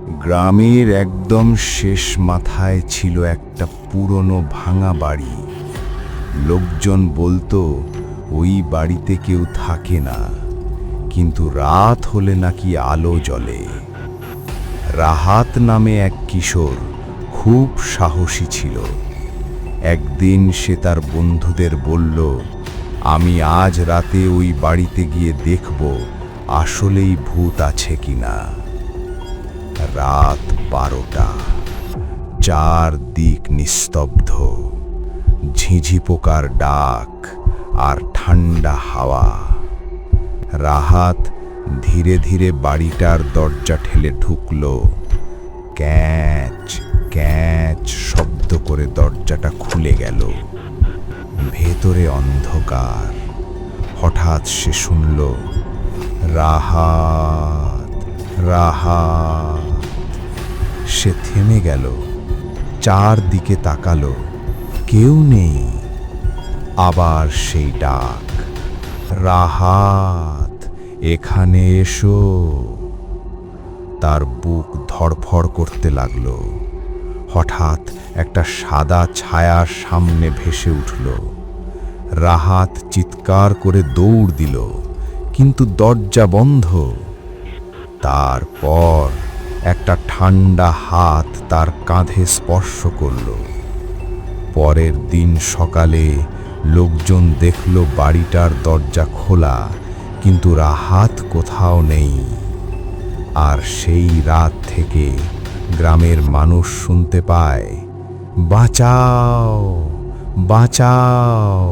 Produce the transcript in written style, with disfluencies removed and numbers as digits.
গ্রামের একদম শেষ মাথায় ছিল একটা পুরনো ভাঙা বাড়ি। লোকজন বলতো ওই বাড়িতে কেউ থাকে না, কিন্তু রাত হলে নাকি আলো জ্বলে। রাহাত নামে এক কিশোর খুব সাহসী ছিল। একদিন সে তার বন্ধুদের বলল, আমি আজ রাতে ওই বাড়িতে গিয়ে দেখব আসলেই ভূত আছে কিনা। রাত 12টা, চারদিক নিস্তব্ধ, ঝিঝি পোকার ডাক আর ঠান্ডা হাওয়া। রাহাত ধীরে ধীরে বাড়িটার দরজা ঠেলে ঢুকল। ক্যাঁচ ক্যাঁচ শব্দ করে দরজাটা খুলে গেল। ভেতরে অন্ধকার। হঠাৎ সে শুনল, রাহাত রাহাত। সে থেমে গেল, চারদিকে তাকালো, কেউ নেই। আবার সেই ডাক, রাহাত এখানে এসো। তার বুক ধড়ফড় করতে লাগলো। হঠাৎ একটা সাদা ছায়া সামনে ভেসে উঠল। রাহাত চিৎকার করে দৌড় দিল, কিন্তু দরজা বন্ধ। তারপর একটা ঠান্ডা হাত তার কাঁধে স্পর্শ করল। পরের দিন সকালে লোকজন দেখল বাড়িটার দরজা খোলা, কিন্তু রাহাত কোথাও নেই। আর সেই রাত থেকে গ্রামের মানুষ শুনতে পায়, বাঁচাও বাঁচাও।